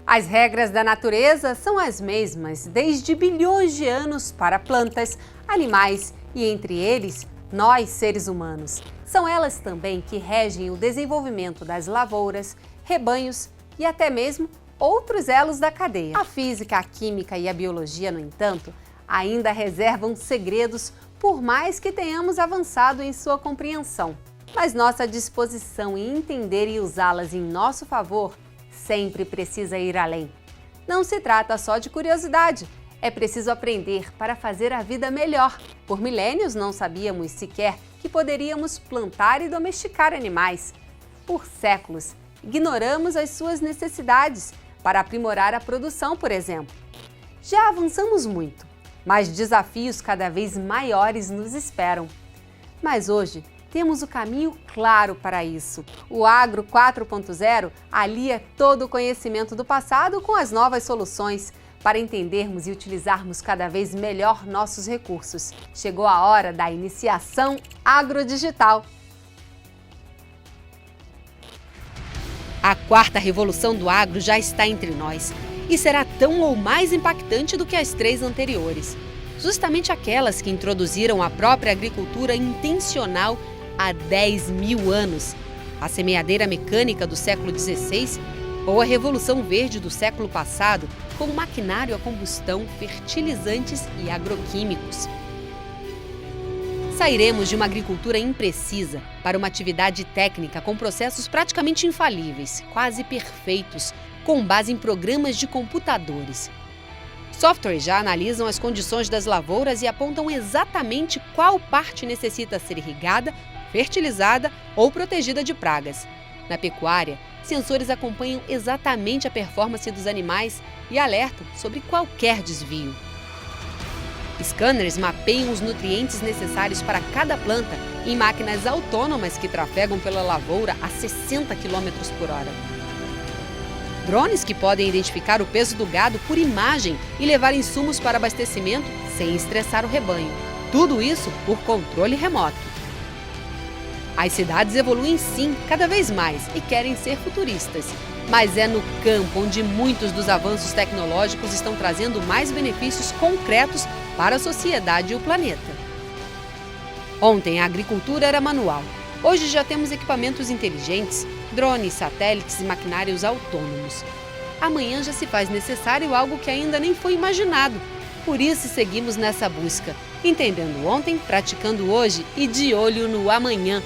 As regras da natureza são as mesmas desde bilhões de anos para plantas, animais e, entre eles, nós, seres humanos. São elas também que regem o desenvolvimento das lavouras, rebanhos e até mesmo outros elos da cadeia. A física, a química e a biologia, no entanto, ainda reservam segredos por mais que tenhamos avançado em sua compreensão. Mas nossa disposição em entender e usá-las em nosso favor sempre precisa ir além. Não se trata só de curiosidade, é preciso aprender para fazer a vida melhor. Por milênios não sabíamos sequer que poderíamos plantar e domesticar animais. Por séculos, ignoramos as suas necessidades para aprimorar a produção, por exemplo. Já avançamos muito, mas desafios cada vez maiores nos esperam. Mas hoje, temos o caminho claro para isso. O Agro 4.0 alia todo o conhecimento do passado com as novas soluções para entendermos e utilizarmos cada vez melhor nossos recursos. Chegou a hora da iniciação agrodigital. A quarta revolução do agro já está entre nós e será tão ou mais impactante do que as três anteriores. Justamente aquelas que introduziram a própria agricultura intencional há 10 mil anos, a semeadeira mecânica do século XVI ou a Revolução Verde do século passado, com maquinário a combustão, fertilizantes e agroquímicos. Sairemos de uma agricultura imprecisa para uma atividade técnica com processos praticamente infalíveis, quase perfeitos, com base em programas de computadores. Softwares já analisam as condições das lavouras e apontam exatamente qual parte necessita ser irrigada, fertilizada ou protegida de pragas. Na pecuária, sensores acompanham exatamente a performance dos animais e alertam sobre qualquer desvio. Scanners mapeiam os nutrientes necessários para cada planta em máquinas autônomas que trafegam pela lavoura a 60 km por hora. Drones que podem identificar o peso do gado por imagem e levar insumos para abastecimento sem estressar o rebanho. Tudo isso por controle remoto. As cidades evoluem sim, cada vez mais, e querem ser futuristas. Mas é no campo onde muitos dos avanços tecnológicos estão trazendo mais benefícios concretos para a sociedade e o planeta. Ontem a agricultura era manual. Hoje já temos equipamentos inteligentes, drones, satélites e maquinários autônomos. Amanhã já se faz necessário algo que ainda nem foi imaginado. Por isso seguimos nessa busca, entendendo ontem, praticando hoje e de olho no amanhã.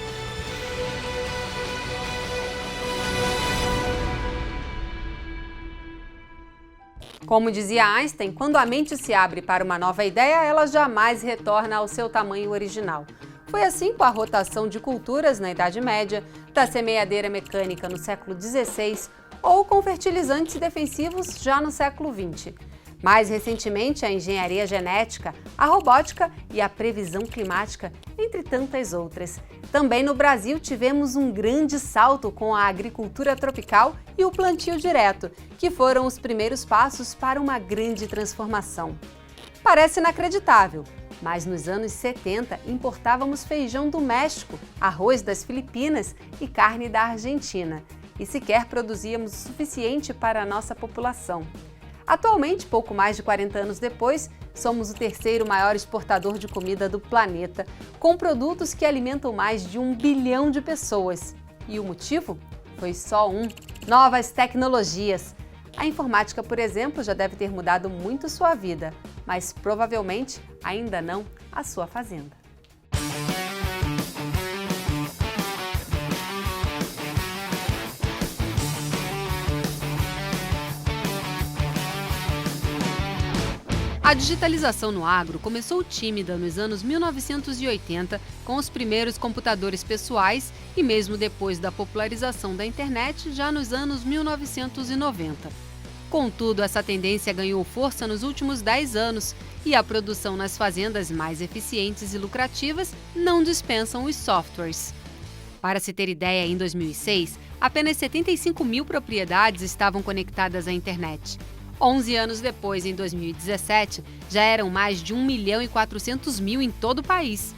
Como dizia Einstein, quando a mente se abre para uma nova ideia, ela jamais retorna ao seu tamanho original. Foi assim com a rotação de culturas na Idade Média, da semeadeira mecânica no século XVI ou com fertilizantes defensivos já no século XX. Mais recentemente, a engenharia genética, a robótica e a previsão climática, entre tantas outras. Também no Brasil tivemos um grande salto com a agricultura tropical e o plantio direto, que foram os primeiros passos para uma grande transformação. Parece inacreditável, mas nos anos 70 importávamos feijão do México, arroz das Filipinas e carne da Argentina, e sequer produzíamos o suficiente para a nossa população. Atualmente, pouco mais de 40 anos depois, somos o terceiro maior exportador de comida do planeta, com produtos que alimentam mais de 1 bilhão de pessoas. E o motivo? Foi só um: novas tecnologias. A informática, por exemplo, já deve ter mudado muito sua vida, mas provavelmente ainda não a sua fazenda. A digitalização no agro começou tímida nos anos 1980, com os primeiros computadores pessoais e mesmo depois da popularização da internet, já nos anos 1990. Contudo, essa tendência ganhou força nos últimos 10 anos e a produção nas fazendas mais eficientes e lucrativas não dispensam os softwares. Para se ter ideia, em 2006, apenas 75 mil propriedades estavam conectadas à internet. 11 anos depois, em 2017, já eram mais de 1.400.000 em todo o país.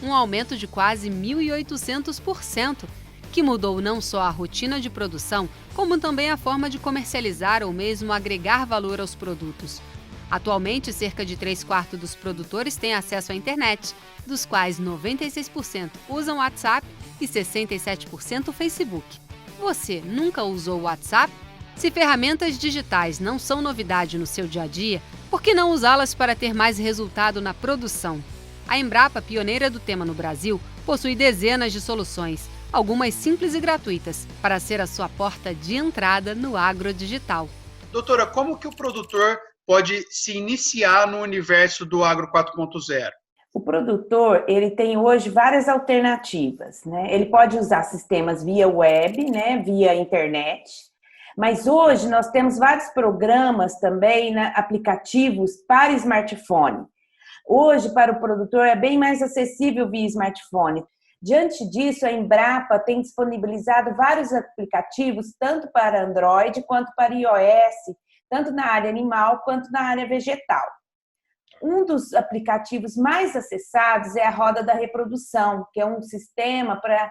Um aumento de quase 1.800%, que mudou não só a rotina de produção, como também a forma de comercializar ou mesmo agregar valor aos produtos. Atualmente, cerca de 3/4 dos produtores têm acesso à internet, dos quais 96% usam WhatsApp e 67% Facebook. Você nunca usou o WhatsApp? Se ferramentas digitais não são novidade no seu dia a dia, por que não usá-las para ter mais resultado na produção? A Embrapa, pioneira do tema no Brasil, possui dezenas de soluções, algumas simples e gratuitas, para ser a sua porta de entrada no agrodigital. Doutora, como que o produtor pode se iniciar no universo do Agro 4.0? O produtor, ele tem hoje várias alternativas, né? Ele pode usar sistemas via web, né? Via internet, mas hoje nós temos vários programas também, né? Aplicativos para smartphone. Hoje, para o produtor, é bem mais acessível via smartphone. Diante disso, a Embrapa tem disponibilizado vários aplicativos, tanto para Android quanto para iOS, tanto na área animal quanto na área vegetal. Um dos aplicativos mais acessados é a Roda da Reprodução, que é um sistema para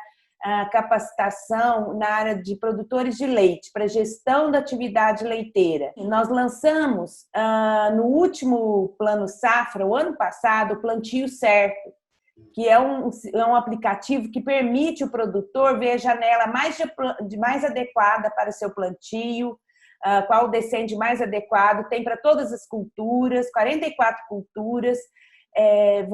capacitação na área de produtores de leite, para gestão da atividade leiteira. Nós lançamos no último Plano Safra, o ano passado, o Plantio Certo, que é um aplicativo que permite o produtor ver a janela mais adequada para o seu plantio, qual o descende mais adequado, tem para todas as culturas, 44 culturas, em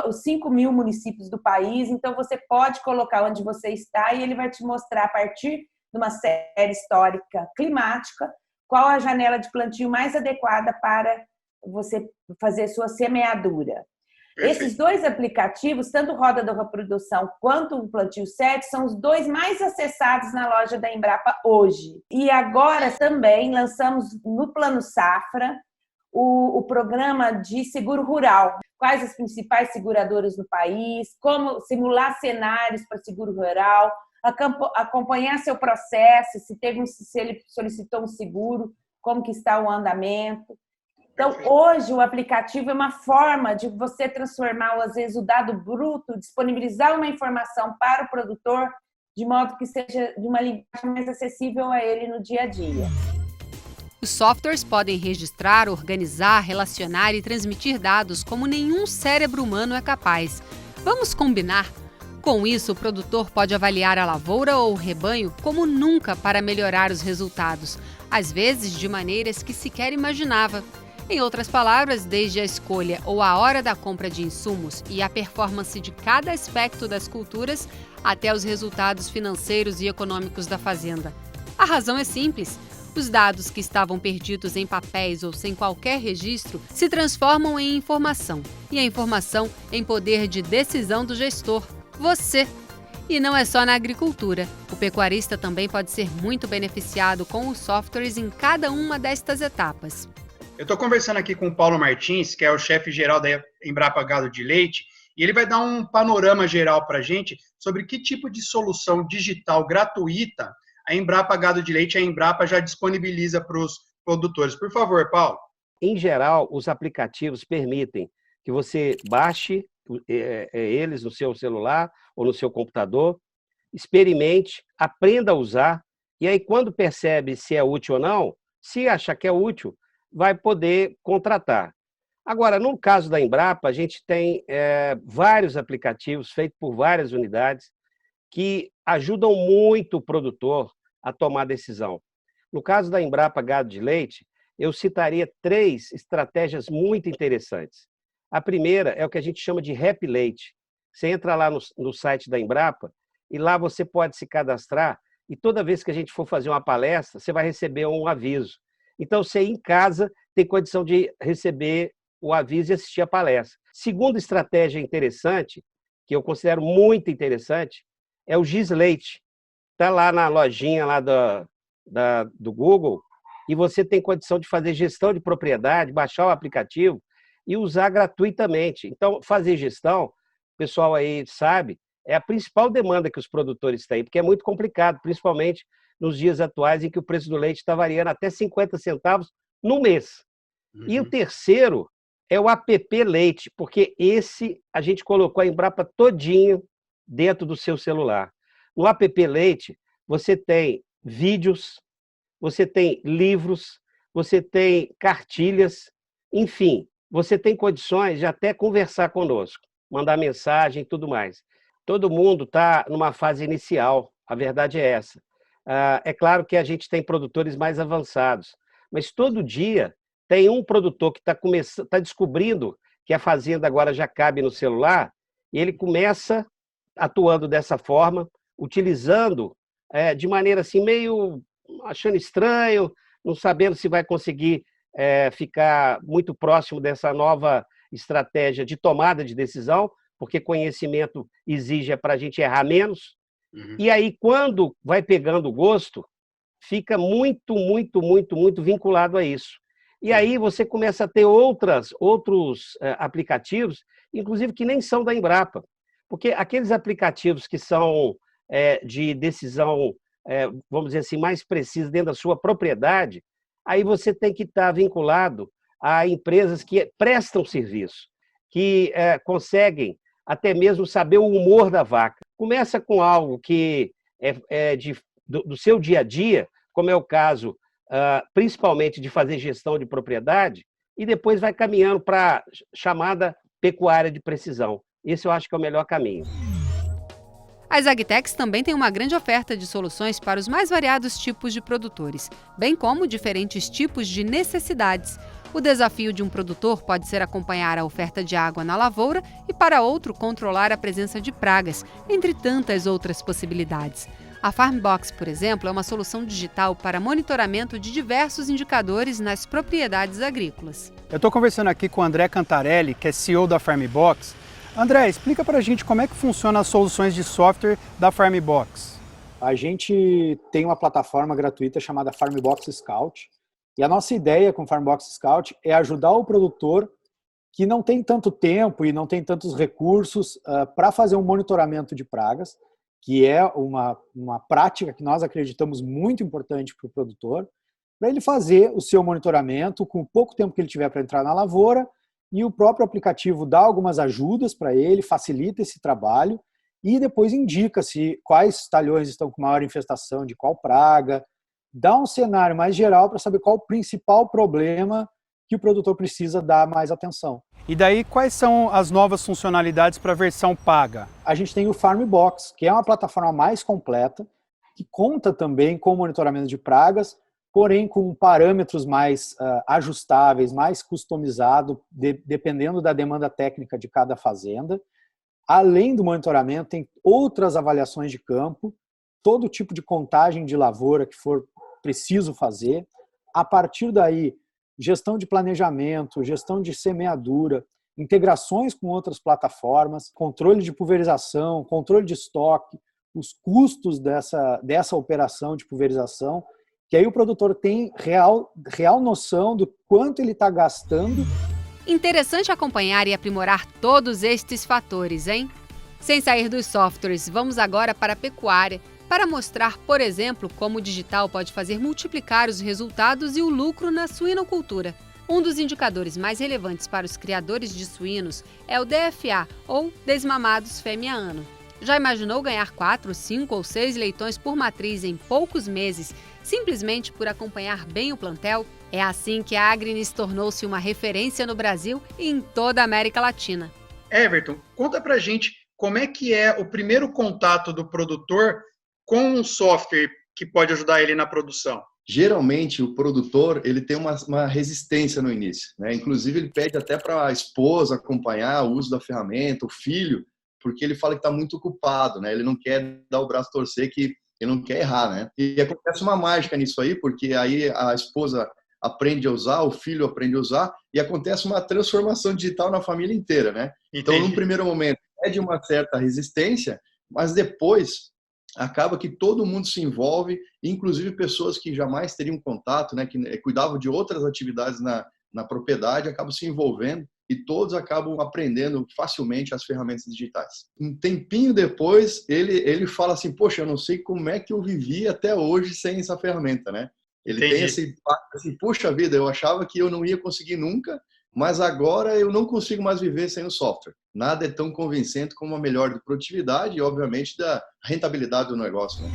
os 5.000 municípios do país, então você pode colocar onde você está e ele vai te mostrar, a partir de uma série histórica climática, qual a janela de plantio mais adequada para você fazer sua semeadura. Perfeito. Esses dois aplicativos, tanto o Roda da Reprodução quanto o Plantio Certo, são os dois mais acessados na loja da Embrapa hoje. E agora também lançamos no Plano Safra o programa de seguro rural. Quais as principais seguradoras no país, como simular cenários para seguro rural, acompanhar seu processo, se ele solicitou um seguro, como que está o andamento. Então, hoje, o aplicativo é uma forma de você transformar, às vezes, o dado bruto, disponibilizar uma informação para o produtor, de modo que seja de uma linguagem mais acessível a ele no dia a dia. Os softwares podem registrar, organizar, relacionar e transmitir dados como nenhum cérebro humano é capaz. Vamos combinar? Com isso, o produtor pode avaliar a lavoura ou o rebanho como nunca para melhorar os resultados, às vezes de maneiras que sequer imaginava. Em outras palavras, desde a escolha ou a hora da compra de insumos e a performance de cada aspecto das culturas, até os resultados financeiros e econômicos da fazenda. A razão é simples. Os dados que estavam perdidos em papéis ou sem qualquer registro se transformam em informação, e a informação em poder de decisão do gestor, você. E não é só na agricultura. O pecuarista também pode ser muito beneficiado com os softwares em cada uma destas etapas. Eu estou conversando aqui com o Paulo Martins, que é o chefe-geral da Embrapa Gado de Leite, e ele vai dar um panorama geral para a gente sobre que tipo de solução digital gratuita a Embrapa Gado de Leite, a Embrapa já disponibiliza para os produtores. Por favor, Paulo. Em geral, os aplicativos permitem que você baixe eles no seu celular ou no seu computador, experimente, aprenda a usar, e aí quando percebe se é útil ou não, se achar que é útil, vai poder contratar. Agora, no caso da Embrapa, a gente tem vários aplicativos feitos por várias unidades que ajudam muito o produtor a tomar decisão. No caso da Embrapa Gado de Leite, eu citaria 3 estratégias muito interessantes. A primeira é o que a gente chama de Rap Leite. Você entra lá no site da Embrapa e lá você pode se cadastrar e toda vez que a gente for fazer uma palestra, você vai receber um aviso. Então, você em casa tem condição de receber o aviso e assistir a palestra. Segunda estratégia interessante, que eu considero muito interessante, é o Gisleite. Está lá na lojinha lá do Google e você tem condição de fazer gestão de propriedade, baixar o aplicativo e usar gratuitamente. Então, fazer gestão, o pessoal aí sabe, é a principal demanda que os produtores têm, porque é muito complicado, principalmente nos dias atuais em que o preço do leite está variando até 50 centavos no mês. E o terceiro é o app Leite, porque esse a gente colocou a Embrapa todinho dentro do seu celular. no app Leite, você tem vídeos, você tem livros, você tem cartilhas, enfim, você tem condições de até conversar conosco, mandar mensagem e tudo mais. Todo mundo está numa fase inicial, a verdade é essa. É claro que a gente tem produtores mais avançados, mas todo dia tem um produtor que está descobrindo que a fazenda agora já cabe no celular, e ele começa atuando dessa forma, utilizando de maneira assim, meio achando estranho, não sabendo se vai conseguir ficar muito próximo dessa nova estratégia de tomada de decisão, porque conhecimento exige para a gente errar menos. Uhum. E aí, quando vai pegando o gosto, fica muito, muito, muito, muito vinculado a isso. E aí você começa a ter outros aplicativos, inclusive que nem são da Embrapa. Porque aqueles aplicativos que são de decisão, vamos dizer assim, mais precisa dentro da sua propriedade, aí você tem que estar vinculado a empresas que prestam serviço, que conseguem até mesmo saber o humor da vaca. Começa com algo que do seu dia a dia, como é o caso, principalmente de fazer gestão de propriedade, e depois vai caminhando para a chamada pecuária de precisão. Esse eu acho que é o melhor caminho. As AgTechs também têm uma grande oferta de soluções para os mais variados tipos de produtores, bem como diferentes tipos de necessidades. O desafio de um produtor pode ser acompanhar a oferta de água na lavoura e, para outro, controlar a presença de pragas, entre tantas outras possibilidades. A FarmBox, por exemplo, é uma solução digital para monitoramento de diversos indicadores nas propriedades agrícolas. Eu estou conversando aqui com o André Cantarelli, que é CEO da FarmBox. André, explica para a gente como é que funciona as soluções de software da FarmBox. A gente tem uma plataforma gratuita chamada FarmBox Scout. E a nossa ideia com o FarmBox Scout é ajudar o produtor que não tem tanto tempo e não tem tantos recursos para fazer um monitoramento de pragas, que é uma prática que nós acreditamos muito importante para o produtor, para ele fazer o seu monitoramento com pouco tempo que ele tiver para entrar na lavoura, e o próprio aplicativo dá algumas ajudas para ele, facilita esse trabalho e depois indica quais talhões estão com maior infestação de qual praga, dá um cenário mais geral para saber qual o principal problema que o produtor precisa dar mais atenção. E daí, quais são as novas funcionalidades para a versão paga? A gente tem o FarmBox, que é uma plataforma mais completa, que conta também com monitoramento de pragas, porém com parâmetros mais ajustáveis, mais customizados, dependendo da demanda técnica de cada fazenda. Além do monitoramento, tem outras avaliações de campo, todo tipo de contagem de lavoura que for preciso fazer. A partir daí, gestão de planejamento, gestão de semeadura, integrações com outras plataformas, controle de pulverização, controle de estoque, os custos dessa operação de pulverização, que aí o produtor tem real noção do quanto ele está gastando. Interessante acompanhar e aprimorar todos estes fatores, hein? Sem sair dos softwares, vamos agora para a pecuária, para mostrar, por exemplo, como o digital pode fazer multiplicar os resultados e o lucro na suinocultura. Um dos indicadores mais relevantes para os criadores de suínos é o DFA, ou desmamados fêmea ano. Já imaginou ganhar 4, 5 ou 6 leitões por matriz em poucos meses, simplesmente por acompanhar bem o plantel? É assim que a Agrinis tornou-se uma referência no Brasil e em toda a América Latina. Everton, conta pra gente como é que é o primeiro contato do produtor com um software que pode ajudar ele na produção. Geralmente, o produtor ele tem uma resistência no início, né? Inclusive, ele pede até para a esposa acompanhar o uso da ferramenta, o filho, porque ele fala que está muito ocupado, né? Ele não quer dar o braço a torcer, que ele não quer errar, né? E acontece uma mágica nisso aí, porque aí a esposa aprende a usar, o filho aprende a usar, e acontece uma transformação digital na família inteira, né? Então, no primeiro momento, é de uma certa resistência, mas depois acaba que todo mundo se envolve, inclusive pessoas que jamais teriam contato, né, que cuidavam de outras atividades na propriedade, acabam se envolvendo e todos acabam aprendendo facilmente as ferramentas digitais. Um tempinho depois, ele fala assim, poxa, eu não sei como é que eu vivi até hoje sem essa ferramenta, né? Ele tem esse impacto assim, puxa vida, eu achava que eu não ia conseguir nunca, Mas agora eu não consigo mais viver sem o software. Nada é tão convincente como a melhora de produtividade e, obviamente, da rentabilidade do negócio, né?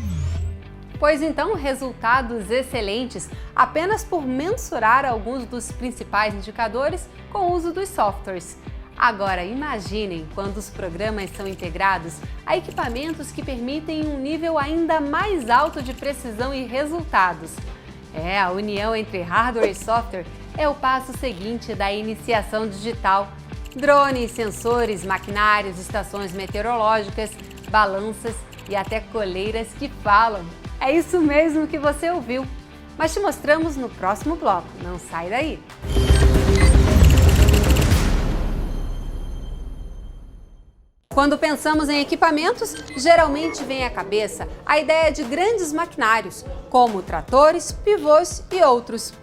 Pois então, resultados excelentes apenas por mensurar alguns dos principais indicadores com o uso dos softwares. Agora, imaginem quando os programas são integrados a equipamentos que permitem um nível ainda mais alto de precisão e resultados. A união entre hardware e software é o passo seguinte da iniciação digital. Drones, sensores, maquinários, estações meteorológicas, balanças e até coleiras que falam. É isso mesmo que você ouviu. Mas te mostramos no próximo bloco. Não sai daí! Quando pensamos em equipamentos, geralmente vem à cabeça a ideia de grandes maquinários, como tratores, pivôs e outros.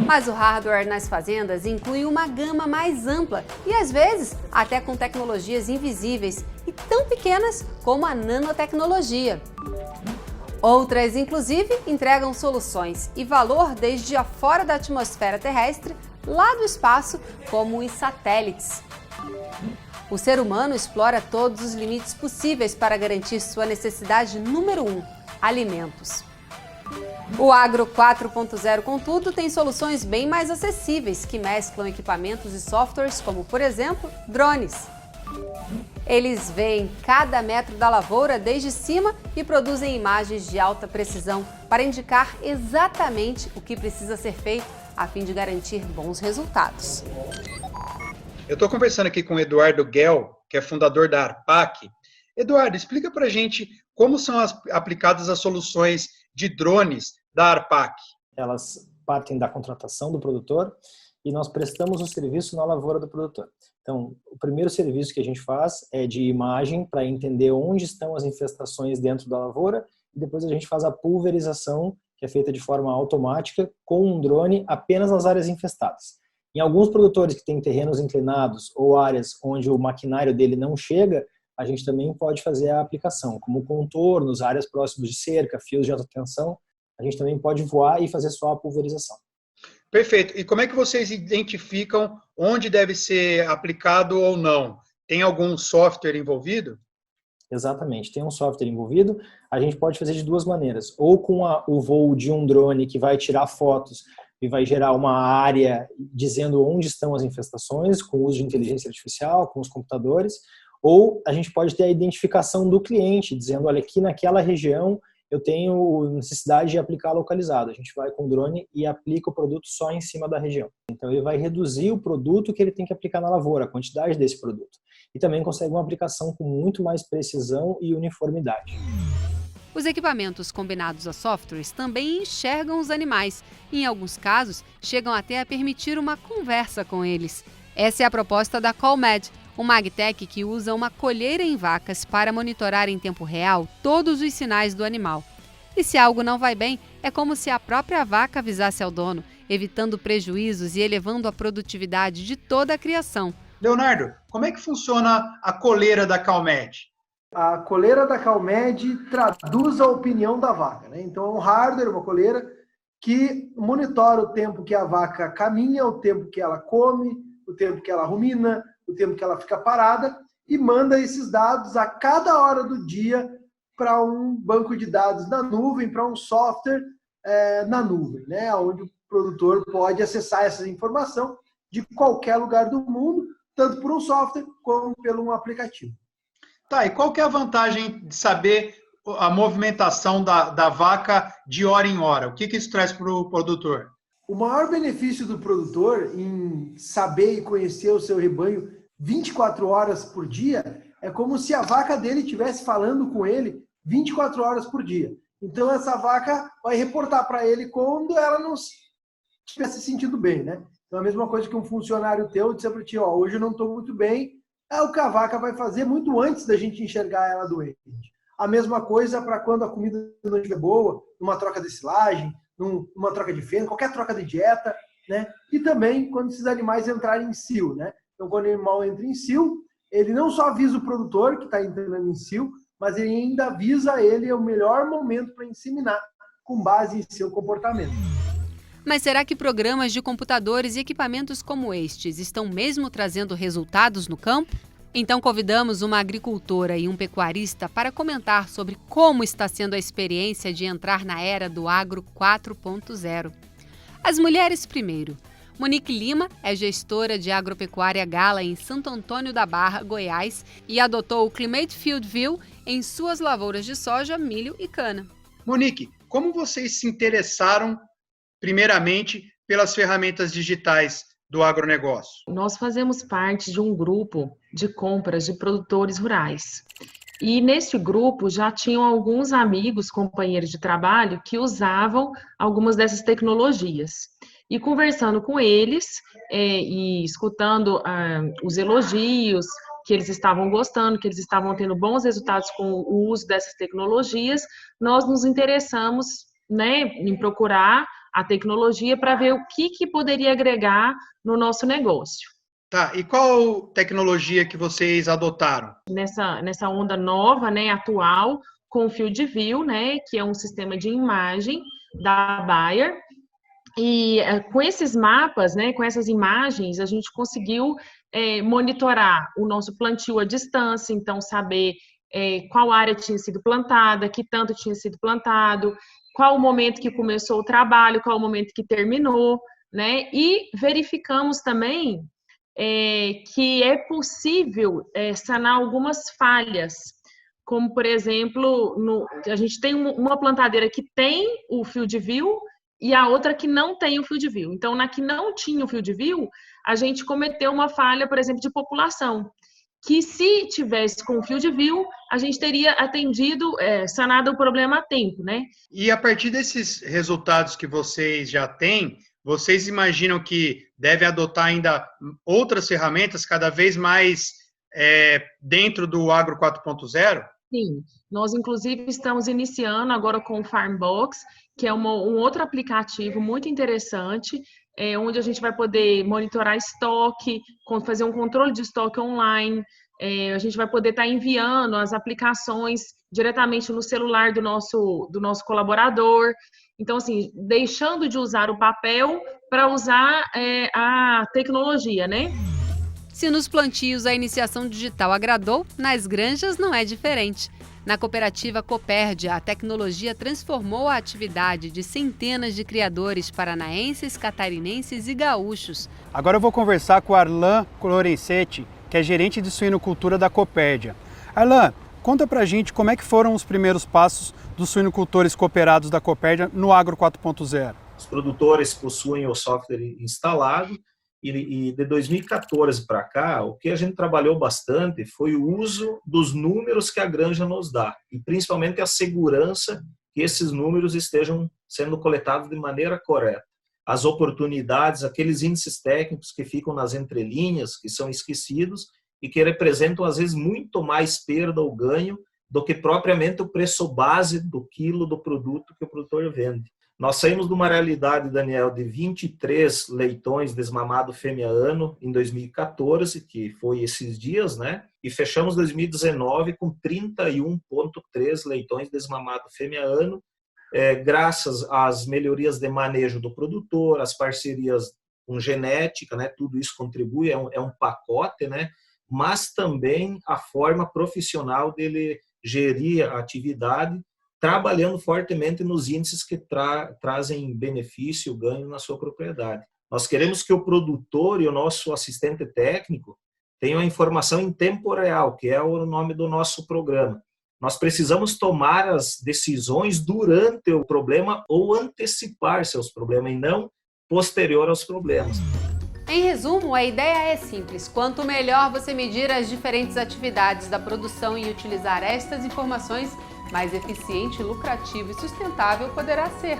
Mas o hardware nas fazendas inclui uma gama mais ampla e, às vezes, até com tecnologias invisíveis e tão pequenas como a nanotecnologia. Outras, inclusive, entregam soluções e valor desde fora da atmosfera terrestre, lá do espaço, como os satélites. O ser humano explora todos os limites possíveis para garantir sua necessidade número 1, alimentos. O Agro 4.0, contudo, tem soluções bem mais acessíveis que mesclam equipamentos e softwares como, por exemplo, drones. Eles veem cada metro da lavoura desde cima e produzem imagens de alta precisão para indicar exatamente o que precisa ser feito a fim de garantir bons resultados. Eu estou conversando aqui com o Eduardo Gell, que é fundador da Arpac. Eduardo, explica para a gente como são aplicadas as soluções de drones da Arpac. Elas partem da contratação do produtor e nós prestamos o serviço na lavoura do produtor. Então, o primeiro serviço que a gente faz é de imagem para entender onde estão as infestações dentro da lavoura e depois a gente faz a pulverização, que é feita de forma automática com um drone apenas nas áreas infestadas. Em alguns produtores que têm terrenos inclinados ou áreas onde o maquinário dele não chega, a gente também pode fazer a aplicação, como contornos, áreas próximas de cerca, fios de alta tensão, a gente também pode voar e fazer só a pulverização. Perfeito. E como é que vocês identificam onde deve ser aplicado ou não? Tem algum software envolvido? Exatamente, tem um software envolvido. A gente pode fazer de duas maneiras, ou com o voo de um drone que vai tirar fotos e vai gerar uma área dizendo onde estão as infestações, com o uso de inteligência artificial, com os computadores, ou a gente pode ter a identificação do cliente, dizendo, olha, aqui naquela região eu tenho necessidade de aplicar localizado. A gente vai com o drone e aplica o produto só em cima da região. Então ele vai reduzir o produto que ele tem que aplicar na lavoura, a quantidade desse produto. E também consegue uma aplicação com muito mais precisão e uniformidade. Os equipamentos combinados a softwares também enxergam os animais e, em alguns casos, chegam até a permitir uma conversa com eles. Essa é a proposta da CallMed, uma agtech que usa uma colheira em vacas para monitorar em tempo real todos os sinais do animal. E se algo não vai bem, é como se a própria vaca avisasse ao dono, evitando prejuízos e elevando a produtividade de toda a criação. Leonardo, como é que funciona a coleira da CallMed? A coleira da CallMed traduz a opinião da vaca, né? Então é um hardware, uma coleira, que monitora o tempo que a vaca caminha, o tempo que ela come, o tempo que ela rumina, o tempo que ela fica parada e manda esses dados a cada hora do dia para um banco de dados na nuvem, para um software na nuvem, né? Onde o produtor pode acessar essa informação de qualquer lugar do mundo, tanto por um software como pelo um aplicativo. Tá, e qual que é a vantagem de saber a movimentação da vaca de hora em hora? O que isso traz para o produtor? O maior benefício do produtor em saber e conhecer o seu rebanho 24 horas por dia é como se a vaca dele estivesse falando com ele 24 horas por dia. Então essa vaca vai reportar para ele quando ela não estiver se sentindo bem, né? Então a mesma coisa que um funcionário teu disser para ti, ó, hoje eu não estou muito bem, é o que a vaca vai fazer muito antes da gente enxergar ela doente. A mesma coisa para quando a comida não estiver boa, numa troca de silagem, numa troca de feno, qualquer troca de dieta, né? E também quando esses animais entrarem em cio, né? Então quando o animal entra em cio, ele não só avisa o produtor que está entrando em cio, mas ele ainda avisa ele o melhor momento para inseminar, com base em seu comportamento. Mas será que programas de computadores e equipamentos como estes estão mesmo trazendo resultados no campo? Então convidamos uma agricultora e um pecuarista para comentar sobre como está sendo a experiência de entrar na era do Agro 4.0. As mulheres primeiro. Monique Lima é gestora de agropecuária Gala em Santo Antônio da Barra, Goiás, e adotou o Climate Field View em suas lavouras de soja, milho e cana. Monique, como vocês se interessaram, primeiramente, pelas ferramentas digitais do agronegócio? Nós fazemos parte de um grupo de compras de produtores rurais. E nesse grupo já tinham alguns amigos, companheiros de trabalho, que usavam algumas dessas tecnologias. E conversando com eles e escutando os elogios, que eles estavam gostando, que eles estavam tendo bons resultados com o uso dessas tecnologias, nós nos interessamos, né, em procurar a tecnologia para ver o que poderia agregar no nosso negócio. Tá, e qual tecnologia que vocês adotaram? Nessa onda nova, né, atual, com o Field View, né, que é um sistema de imagem da Bayer. E com esses mapas, né, com essas imagens, a gente conseguiu monitorar o nosso plantio à distância, então saber qual área tinha sido plantada, que tanto tinha sido plantado, qual o momento que começou o trabalho, qual o momento que terminou, né? E verificamos também que é possível sanar algumas falhas, como, por exemplo, a gente tem uma plantadeira que tem o Field View e a outra que não tem o Field View. Então, na que não tinha o Field View, a gente cometeu uma falha, por exemplo, de população, que se tivesse com o Field View, a gente teria atendido, sanado o problema a tempo, né? E a partir desses resultados que vocês já têm, vocês imaginam que deve adotar ainda outras ferramentas cada vez mais dentro do Agro 4.0? Sim, nós inclusive estamos iniciando agora com o FarmBox, que é um outro aplicativo muito interessante, onde a gente vai poder monitorar estoque, fazer um controle de estoque online, a gente vai poder estar enviando as aplicações diretamente no celular do nosso colaborador. Então, assim, deixando de usar o papel para usar a tecnologia, né? Se nos plantios a iniciação digital agradou, nas granjas não é diferente. Na cooperativa Copérdia, a tecnologia transformou a atividade de centenas de criadores paranaenses, catarinenses e gaúchos. Agora eu vou conversar com Arlan Lorenzetti, que é gerente de suinocultura da Copérdia. Arlan, conta pra gente como é que foram os primeiros passos dos suinocultores cooperados da Copérdia no Agro 4.0. Os produtores possuem o software instalado e de 2014 para cá, o que a gente trabalhou bastante foi o uso dos números que a granja nos dá e principalmente a segurança que esses números estejam sendo coletados de maneira correta. As oportunidades, aqueles índices técnicos que ficam nas entrelinhas, que são esquecidos e que representam às vezes muito mais perda ou ganho do que propriamente o preço base do quilo do produto que o produtor vende. Nós saímos de uma realidade, Daniel, de 23 leitões desmamado fêmea ano em 2014, que foi esses dias, né? E fechamos 2019 com 31,3 leitões desmamado fêmea ano, graças às melhorias de manejo do produtor, às parcerias com genética, né? Tudo isso contribui, é um pacote, né? Mas também a forma profissional dele gerir a atividade, trabalhando fortemente nos índices que trazem benefício, ganho na sua propriedade. Nós queremos que o produtor e o nosso assistente técnico tenham a informação em tempo real, que é o nome do nosso programa. Nós precisamos tomar as decisões durante o problema ou antecipar seus problemas e não posterior aos problemas. Em resumo, a ideia é simples. Quanto melhor você medir as diferentes atividades da produção e utilizar estas informações, mais eficiente, lucrativo e sustentável poderá ser.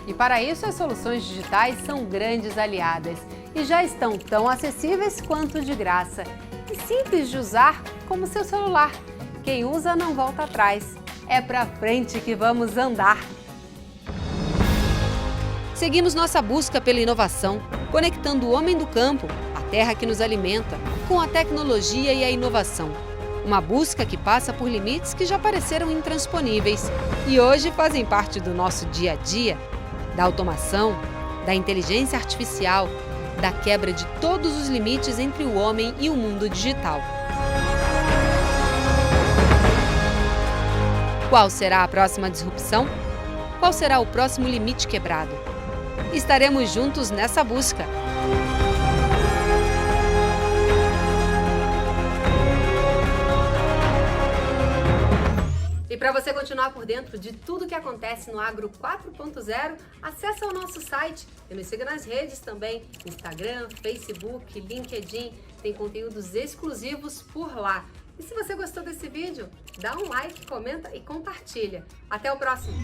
E para isso, as soluções digitais são grandes aliadas e já estão tão acessíveis quanto de graça e simples de usar como seu celular. Quem usa não volta atrás. É pra frente que vamos andar. Seguimos nossa busca pela inovação, conectando o homem do campo, a terra que nos alimenta, com a tecnologia e a inovação. Uma busca que passa por limites que já pareceram intransponíveis e hoje fazem parte do nosso dia a dia, da automação, da inteligência artificial, da quebra de todos os limites entre o homem e o mundo digital. Qual será a próxima disrupção? Qual será o próximo limite quebrado? Estaremos juntos nessa busca. E para você continuar por dentro de tudo que acontece no Agro 4.0, acesse o nosso site e nos siga nas redes também, Instagram, Facebook, LinkedIn, tem conteúdos exclusivos por lá. E se você gostou desse vídeo, dá um like, comenta e compartilha. Até o próximo!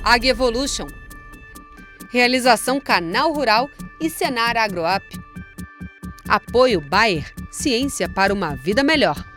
AgEvolution. Realização Canal Rural e Senar AgroUp. Apoio Bayer, ciência para uma vida melhor.